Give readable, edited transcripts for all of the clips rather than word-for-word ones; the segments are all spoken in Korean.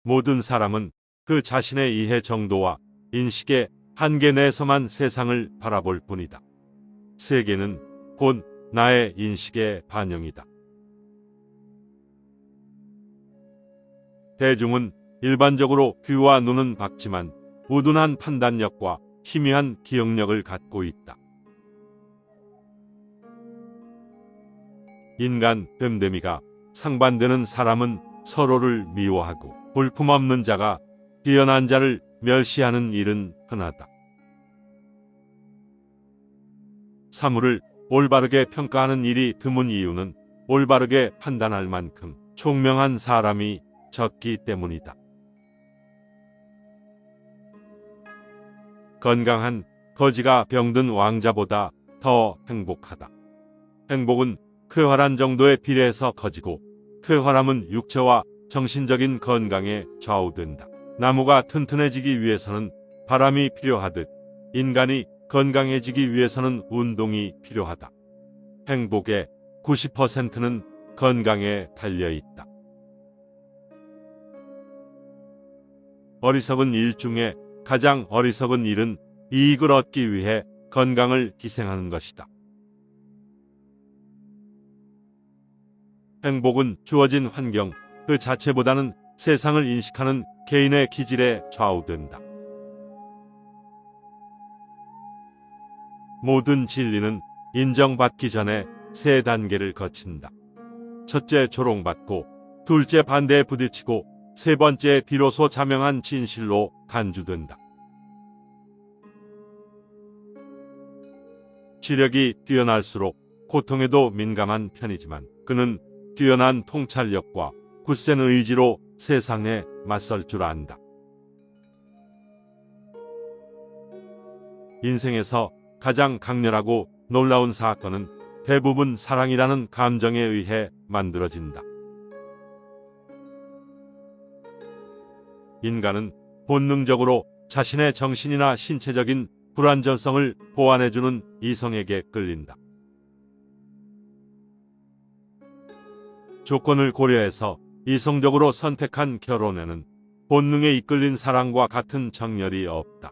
모든 사람은 그 자신의 이해 정도와 인식의 한계 내에서만 세상을 바라볼 뿐이다. 세계는 곧 나의 인식의 반영이다. 대중은 일반적으로 귀와 눈은 밝지만 우둔한 판단력과 희미한 기억력을 갖고 있다. 인간 됨됨이가 상반되는 사람은 서로를 미워하고 볼품없는 자가 뛰어난 자를 멸시하는 일은 흔하다. 사물을 올바르게 평가하는 일이 드문 이유는 올바르게 판단할 만큼 총명한 사람이 적기 때문이다. 건강한 거지가 병든 왕자보다 더 행복하다. 행복은 쾌활한 정도에 비례해서 커지고 쾌활함은 육체와 정신적인 건강에 좌우된다. 나무가 튼튼해지기 위해서는 바람이 필요하듯 인간이 건강해지기 위해서는 운동이 필요하다. 행복의 90%는 건강에 달려있다. 어리석은 일 중에 가장 어리석은 일은 이익을 얻기 위해 건강을 희생하는 것이다. 행복은 주어진 환경 그 자체보다는 세상을 인식하는 개인의 기질에 좌우된다. 모든 진리는 인정받기 전에 세 단계를 거친다. 첫째 조롱받고, 둘째 반대에 부딪히고, 세 번째 비로소 자명한 진실로 간주된다. 지력이 뛰어날수록 고통에도 민감한 편이지만 그는 뛰어난 통찰력과 굳센 의지로 세상에 맞설 줄 안다. 인생에서 가장 강렬하고 놀라운 사건은 대부분 사랑이라는 감정에 의해 만들어진다. 인간은 본능적으로 자신의 정신이나 신체적인 불완전성을 보완해주는 이성에게 끌린다. 조건을 고려해서 이성적으로 선택한 결혼에는 본능에 이끌린 사랑과 같은 정열이 없다.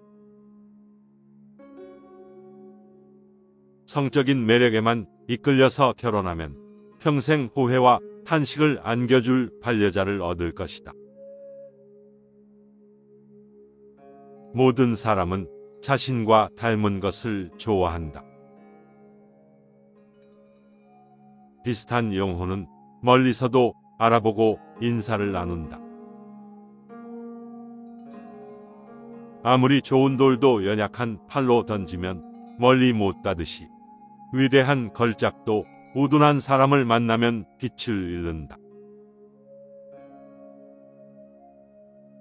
성적인 매력에만 이끌려서 결혼하면 평생 후회와 탄식을 안겨줄 반려자를 얻을 것이다. 모든 사람은 자신과 닮은 것을 좋아한다. 비슷한 영혼은 멀리서도 알아보고 인사를 나눈다. 아무리 좋은 돌도 연약한 팔로 던지면 멀리 못 닿듯이 위대한 걸작도 우둔한 사람을 만나면 빛을 잃는다.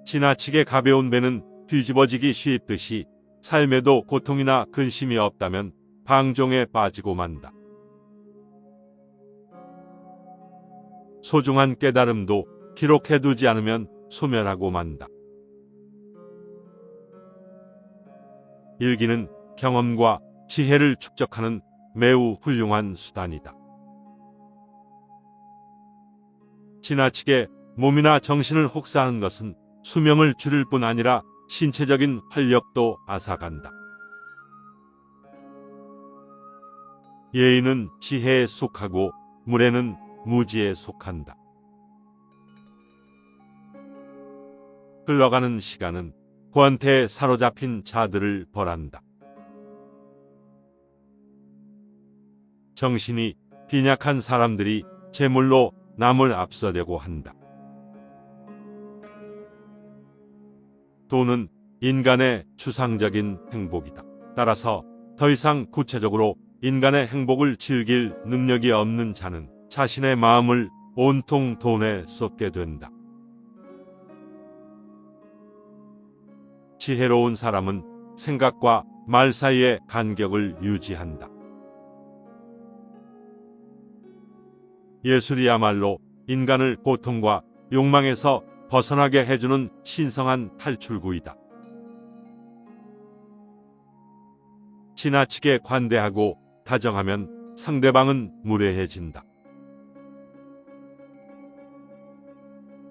지나치게 가벼운 배는 뒤집어지기 쉽듯이 삶에도 고통이나 근심이 없다면 방종에 빠지고 만다. 소중한 깨달음도 기록해두지 않으면 소멸하고 만다. 일기는 경험과 지혜를 축적하는 매우 훌륭한 수단이다. 지나치게 몸이나 정신을 혹사하는 것은 수명을 줄일 뿐 아니라 신체적인 활력도 앗아간다. 예의는 지혜에 속하고 무례는 무지에 속한다. 흘러가는 시간은 권태에 사로잡힌 자들을 벌한다. 정신이 빈약한 사람들이 재물로 남을 앞서려고 한다. 돈은 인간의 추상적인 행복이다. 따라서 더 이상 구체적으로 인간의 행복을 즐길 능력이 없는 자는 자신의 마음을 온통 돈에 쏟게 된다. 지혜로운 사람은 생각과 말 사이의 간격을 유지한다. 예술이야말로 인간을 고통과 욕망에서 벗어나게 해주는 신성한 탈출구이다. 지나치게 관대하고 다정하면 상대방은 무례해진다.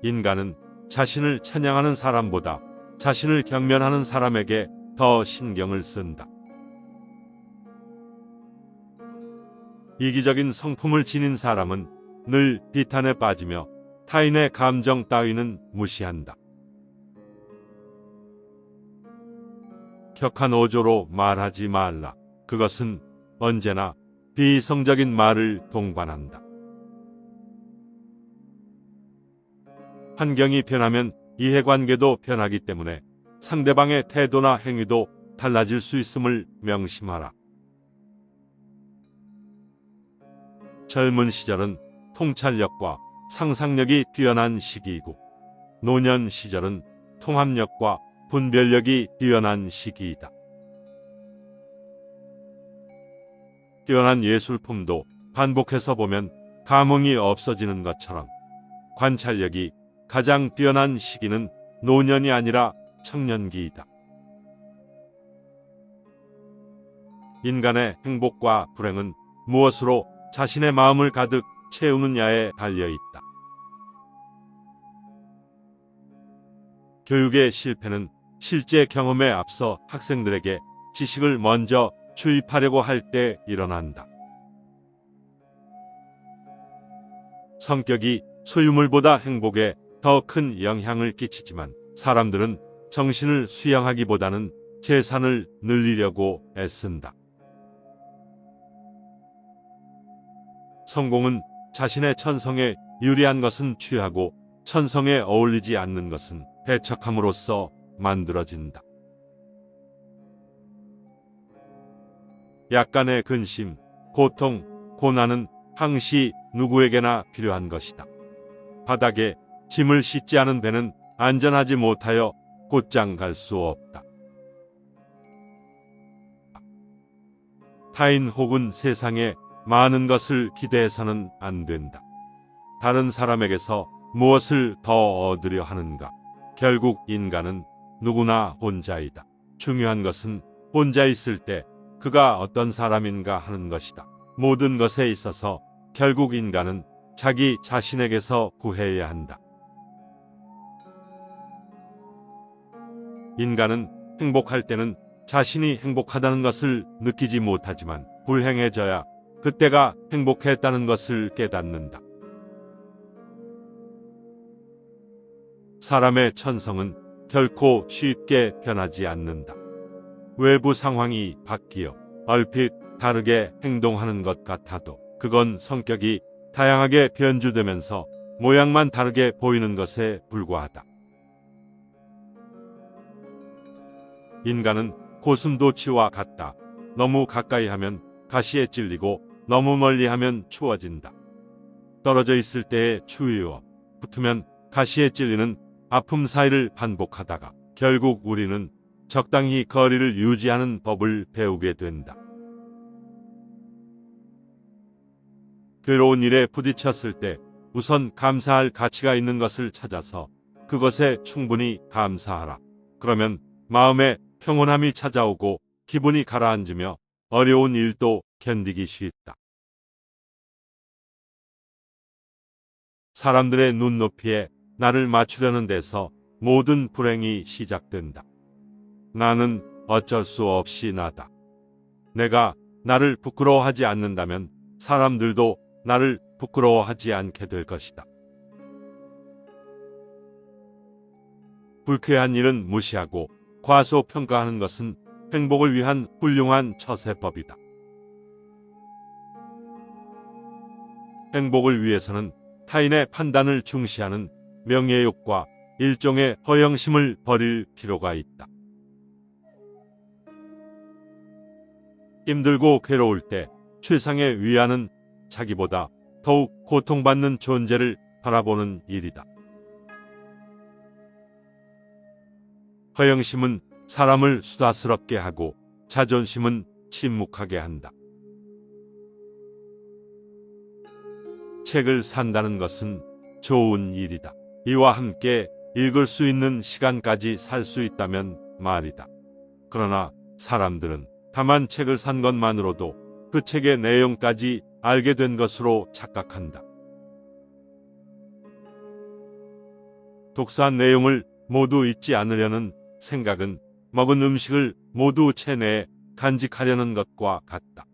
인간은 자신을 찬양하는 사람보다 자신을 경멸하는 사람에게 더 신경을 쓴다. 이기적인 성품을 지닌 사람은 늘 비탄에 빠지며 타인의 감정 따위는 무시한다. 격한 어조로 말하지 말라. 그것은 언제나 비이성적인 말을 동반한다. 환경이 변하면 이해관계도 변하기 때문에 상대방의 태도나 행위도 달라질 수 있음을 명심하라. 젊은 시절은 통찰력과 상상력이 뛰어난 시기이고 노년 시절은 통합력과 분별력이 뛰어난 시기이다. 뛰어난 예술품도 반복해서 보면 감흥이 없어지는 것처럼 관찰력이 가장 뛰어난 시기는 노년이 아니라 청년기이다. 인간의 행복과 불행은 무엇으로 자신의 마음을 가득 채우느냐에 달려있다. 교육의 실패는 실제 경험에 앞서 학생들에게 지식을 먼저 주입하려고 할 때 일어난다. 성격이 소유물보다 행복에 더 큰 영향을 끼치지만 사람들은 정신을 수양하기보다는 재산을 늘리려고 애쓴다. 성공은 자신의 천성에 유리한 것은 취하고 천성에 어울리지 않는 것은 배척함으로써 만들어진다. 약간의 근심, 고통, 고난은 항시 누구에게나 필요한 것이다. 바닥에 짐을 싣지 않은 배는 안전하지 못하여 곧장 갈 수 없다. 타인 혹은 세상에 많은 것을 기대해서는 안 된다. 다른 사람에게서 무엇을 더 얻으려 하는가? 결국 인간은 누구나 혼자이다. 중요한 것은 혼자 있을 때 그가 어떤 사람인가 하는 것이다. 모든 것에 있어서 결국 인간은 자기 자신에게서 구해야 한다. 인간은 행복할 때는 자신이 행복하다는 것을 느끼지 못하지만 불행해져야 그때가 행복했다는 것을 깨닫는다. 사람의 천성은 결코 쉽게 변하지 않는다. 외부 상황이 바뀌어 얼핏 다르게 행동하는 것 같아도 그건 성격이 다양하게 변주되면서 모양만 다르게 보이는 것에 불과하다. 인간은 고슴도치와 같다. 너무 가까이 하면 가시에 찔리고 너무 멀리 하면 추워진다. 떨어져 있을 때의 추위와 붙으면 가시에 찔리는 아픔 사이를 반복하다가 결국 우리는 적당히 거리를 유지하는 법을 배우게 된다. 괴로운 일에 부딪혔을 때 우선 감사할 가치가 있는 것을 찾아서 그것에 충분히 감사하라. 그러면 마음에 평온함이 찾아오고 기분이 가라앉으며 어려운 일도 견디기 쉽다. 사람들의 눈높이에 나를 맞추려는 데서 모든 불행이 시작된다. 나는 어쩔 수 없이 나다. 내가 나를 부끄러워하지 않는다면 사람들도 나를 부끄러워하지 않게 될 것이다. 불쾌한 일은 무시하고 과소평가하는 것은 행복을 위한 훌륭한 처세법이다. 행복을 위해서는 타인의 판단을 중시하는 명예욕과 일종의 허영심을 버릴 필요가 있다. 힘들고 괴로울 때 최상의 위안은 자기보다 더욱 고통받는 존재를 바라보는 일이다. 허영심은 사람을 수다스럽게 하고 자존심은 침묵하게 한다. 책을 산다는 것은 좋은 일이다. 이와 함께 읽을 수 있는 시간까지 살 수 있다면 말이다. 그러나 사람들은 다만 책을 산 것만으로도 그 책의 내용까지 알게 된 것으로 착각한다. 독서한 내용을 모두 잊지 않으려는 생각은 먹은 음식을 모두 체내에 간직하려는 것과 같다.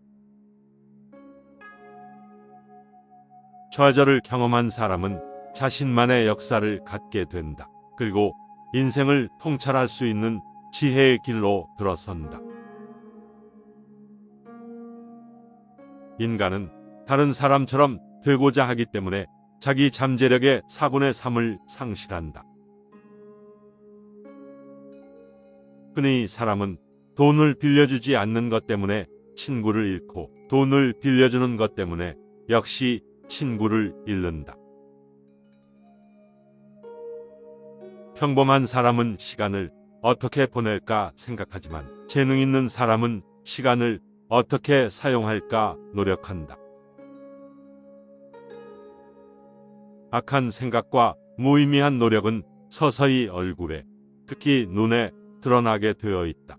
좌절을 경험한 사람은 자신만의 역사를 갖게 된다. 그리고 인생을 통찰할 수 있는 지혜의 길로 들어선다. 인간은 다른 사람처럼 되고자 하기 때문에 자기 잠재력의 4분의 3을 상실한다. 흔히 사람은 돈을 빌려주지 않는 것 때문에 친구를 잃고 돈을 빌려주는 것 때문에 역시 친구를 잃는다. 평범한 사람은 시간을 어떻게 보낼까 생각하지만 재능 있는 사람은 시간을 어떻게 사용할까 노력한다. 악한 생각과 무의미한 노력은 서서히 얼굴에, 특히 눈에 드러나게 되어 있다.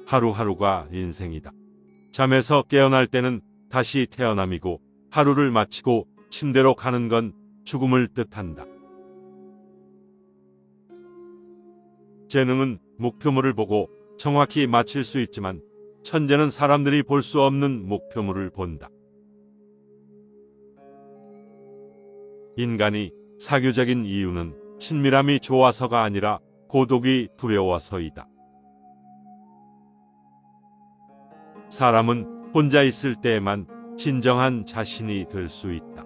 하루하루가 인생이다. 잠에서 깨어날 때는 다시 태어남이고 하루를 마치고 침대로 가는 건 죽음을 뜻한다. 재능은 목표물을 보고 정확히 맞힐 수 있지만 천재는 사람들이 볼 수 없는 목표물을 본다. 인간이 사교적인 이유는 친밀함이 좋아서가 아니라 고독이 두려워서이다. 사람은 혼자 있을 때에만 진정한 자신이 될 수 있다.